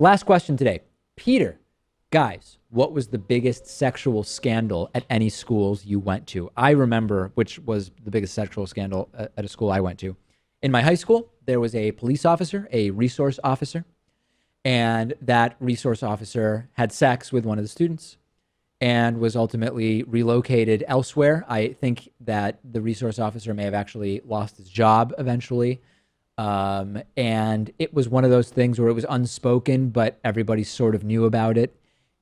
Last question today. Peter, guys, what was the biggest sexual scandal at any schools you went to? I remember which was the biggest sexual scandal at a school I went to. In my high school, there was a police officer, a resource officer, and that resource officer had sex with one of the students and was ultimately relocated elsewhere. I think that the resource officer may have actually lost his job eventually. And it was one of those things where it was unspoken, but everybody sort of knew about it.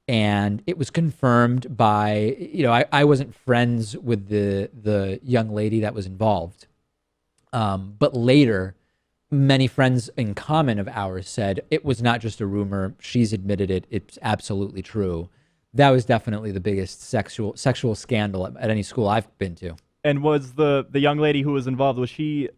And it was confirmed by, I wasn't friends with the young lady that was involved. But later, many friends in common of ours said it was not just a rumor. She's admitted it. It's absolutely true. That was definitely the biggest sexual scandal at any school I've been to. And was the young lady who was involved, was she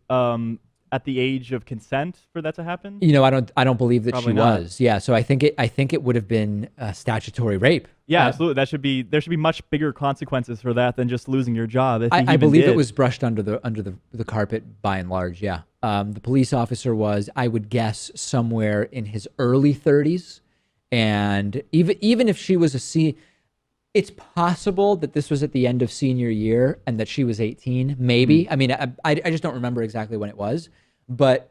at the age of consent for that to happen? I don't believe that Probably she not. was. Yeah, so I think it would have been statutory rape. Yeah, absolutely. There should be much bigger consequences for that than just losing your job. If you I even believe did. it was brushed under the carpet by and large. Yeah, the police officer was, I would guess, somewhere in his early 30s, and even if she was it's possible that this was at the end of senior year and that she was 18. Maybe. I mean, I just don't remember exactly when it was, but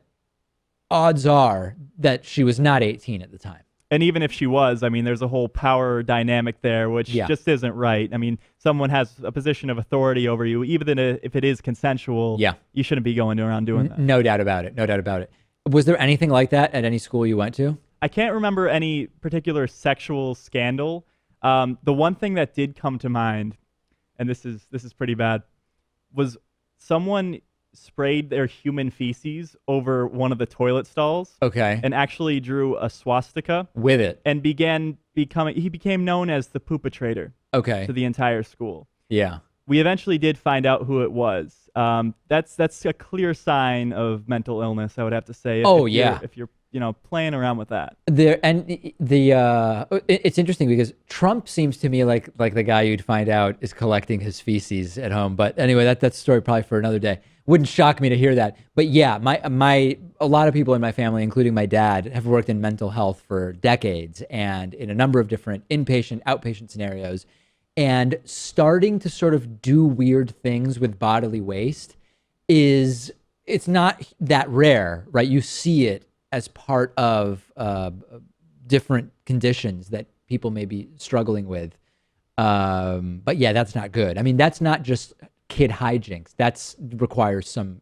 odds are that she was not 18 at the time. And even if she was, I mean, there's a whole power dynamic there, which just isn't right. I mean, someone has a position of authority over you, even if it is consensual. Yeah. You shouldn't be going around doing that. No doubt about it. No doubt about it. Was there anything like that at any school you went to? I can't remember any particular sexual scandal. The one thing that did come to mind, and this is pretty bad, was someone sprayed their human feces over one of the toilet stalls. Okay. And actually drew a swastika With it. and he became known as the poopatrator Okay. to the entire school. Yeah. We eventually did find out who it was. That's a clear sign of mental illness, I would have to say. If you're playing around with that. It's interesting because Trump seems to me like the guy you'd find out is collecting his feces at home. But anyway, that's a story probably for another day. Wouldn't shock me to hear that. But yeah, a lot of people in my family, including my dad, have worked in mental health for decades and in a number of different inpatient, outpatient scenarios. And starting to sort of do weird things with bodily waste it's not that rare, right? You see it as part of different conditions that people may be struggling with. But yeah, that's not good. I mean, that's not just kid hijinks. That requires some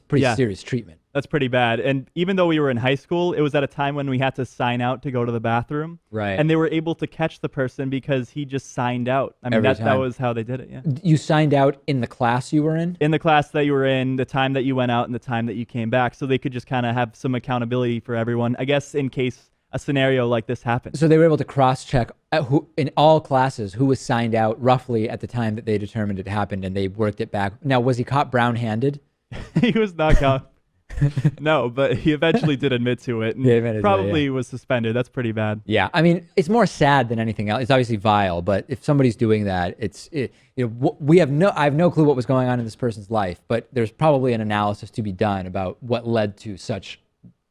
pretty serious treatment. That's pretty bad. And even though we were in high school, it was at a time when we had to sign out to go to the bathroom. Right. And they were able to catch the person because he just signed out. I mean, that was how they did it, yeah. You signed out in the class you were in? In the class that you were in, the time that you went out, and the time that you came back. So they could just kind of have some accountability for everyone, I guess, in case a scenario like this happened. So they were able to cross-check in all classes who was signed out roughly at the time that they determined it happened, and they worked it back. Now, was he caught brown-handed? He was not caught. No, but he eventually did admit to it, and probably was suspended. That's pretty bad. Yeah, I mean, it's more sad than anything else. It's obviously vile, but if somebody's doing that, I have no clue what was going on in this person's life, but there's probably an analysis to be done about what led to such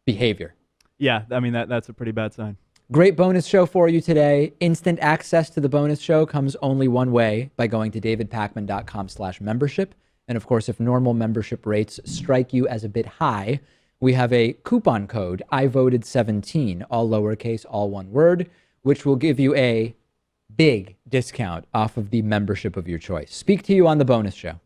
behavior. Yeah, I mean, that's a pretty bad sign. Great bonus show for you today. Instant access to the bonus show comes only one way, by going to davidpakman.com/membership. And of course, if normal membership rates strike you as a bit high, we have a coupon code, I voted 17, all lowercase, all one word, which will give you a big discount off of the membership of your choice. Speak to you on the bonus show.